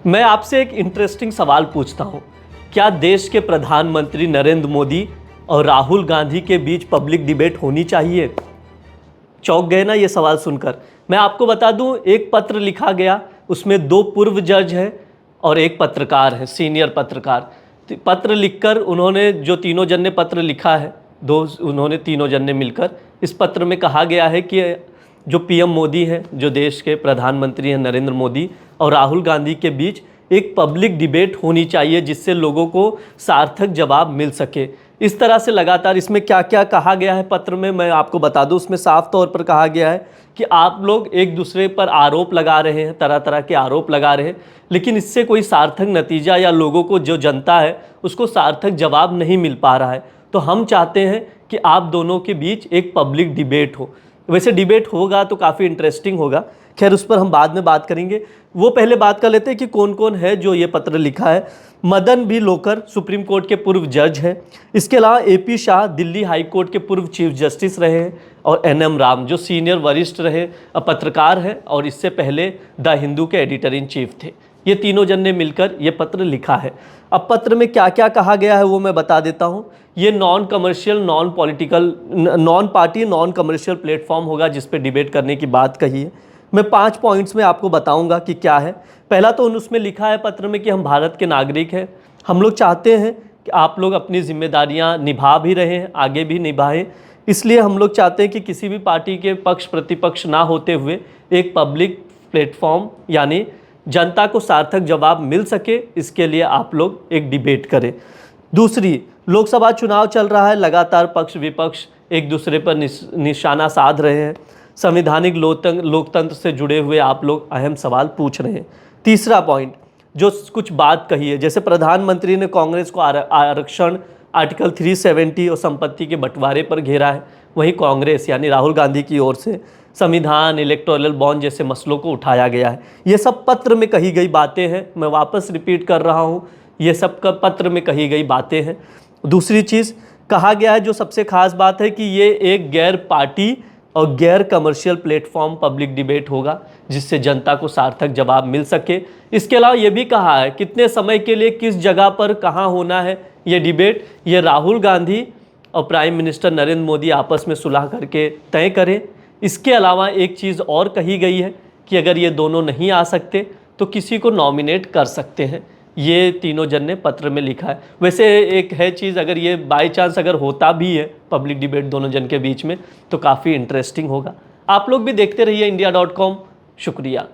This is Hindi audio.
मैं आपसे एक इंटरेस्टिंग सवाल पूछता हूं, क्या देश के प्रधानमंत्री नरेंद्र मोदी और राहुल गांधी के बीच पब्लिक डिबेट होनी चाहिए? चौंक गए ना ये सवाल सुनकर? मैं आपको बता दूं, एक पत्र लिखा गया, उसमें दो पूर्व जज हैं और एक पत्रकार है, सीनियर पत्रकार। तो पत्र लिखकर उन्होंने, जो तीनों जन ने पत्र लिखा है, उन्होंने तीनों जन ने मिलकर, इस पत्र में कहा गया है कि जो पीएम मोदी हैं, जो देश के प्रधानमंत्री हैं नरेंद्र मोदी, और राहुल गांधी के बीच एक पब्लिक डिबेट होनी चाहिए जिससे लोगों को सार्थक जवाब मिल सके। इस तरह से लगातार इसमें क्या क्या कहा गया है पत्र में मैं आपको बता दूं। उसमें साफ तौर पर कहा गया है कि आप लोग एक दूसरे पर आरोप लगा रहे हैं, तरह तरह के आरोप लगा रहे हैं, लेकिन इससे कोई सार्थक नतीजा या लोगों को, जो जनता है उसको सार्थक जवाब नहीं मिल पा रहा है। तो हम चाहते हैं कि आप दोनों के बीच एक पब्लिक डिबेट हो। वैसे डिबेट होगा तो काफ़ी इंटरेस्टिंग होगा, खैर उस पर हम बाद में बात करेंगे। वो पहले बात कर लेते हैं कि कौन कौन है जो ये पत्र लिखा है। मदन बी लोकर सुप्रीम कोर्ट के पूर्व जज हैं। इसके अलावा AP Shah Delhi high court के पूर्व चीफ जस्टिस रहे हैं, और एनएम राम जो सीनियर वरिष्ठ रहे पत्रकार हैं और इससे पहले द हिंदू के एडिटर इन चीफ थे। ये तीनों जन ने मिलकर ये पत्र लिखा है। अब पत्र में क्या क्या कहा गया है वो मैं बता देता हूँ। ये non commercial, non political, non party, non commercial platform होगा जिस पे डिबेट करने की बात कही है। मैं 5 पॉइंट्स में आपको बताऊंगा कि क्या है। पहला तो उसमें लिखा है पत्र में कि हम भारत के नागरिक हैं, हम लोग चाहते हैं कि आप लोग अपनी जिम्मेदारियां निभा भी रहे हैं, आगे भी निभाएं। इसलिए हम लोग चाहते हैं कि किसी भी पार्टी के पक्ष प्रतिपक्ष ना होते हुए एक पब्लिक प्लेटफॉर्म यानी जनता को सार्थक जवाब मिल सके, इसके लिए आप लोग एक डिबेट करें। दूसरी, लोकसभा चुनाव चल रहा है, लगातार पक्ष विपक्ष एक दूसरे पर निशाना साध रहे हैं, संवैधानिक लोकतंत्र से जुड़े हुए आप लोग अहम सवाल पूछ रहे हैं। तीसरा पॉइंट, जो कुछ बात कही है, जैसे प्रधानमंत्री ने कांग्रेस को आरक्षण, आर्टिकल 370 और संपत्ति के बंटवारे पर घेरा है, वहीं कांग्रेस यानी राहुल गांधी की ओर से संविधान, इलेक्टोरल बॉन्ड जैसे मसलों को उठाया गया है। ये सब पत्र में कही गई बातें हैं, मैं वापस रिपीट कर रहा हूँ, ये सब का पत्र में कही गई बातें हैं। दूसरी चीज़ कहा गया है, जो सबसे खास बात है, कि ये एक गैर पार्टी और गैर कमर्शियल प्लेटफॉर्म पब्लिक डिबेट होगा जिससे जनता को सार्थक जवाब मिल सके। इसके अलावा ये भी कहा है कितने समय के लिए, किस जगह पर, कहाँ होना है ये डिबेट, ये राहुल गांधी और प्राइम मिनिस्टर नरेंद्र मोदी आपस में सुलह करके तय करें। इसके अलावा एक चीज़ और कही गई है कि अगर ये दोनों नहीं आ सकते तो किसी को नॉमिनेट कर सकते हैं। ये तीनों जन ने पत्र में लिखा है। वैसे एक है चीज़, अगर ये बाय चांस अगर होता भी है पब्लिक डिबेट दोनों जन के बीच में तो काफ़ी इंटरेस्टिंग होगा। आप लोग भी देखते रहिए India.com। शुक्रिया।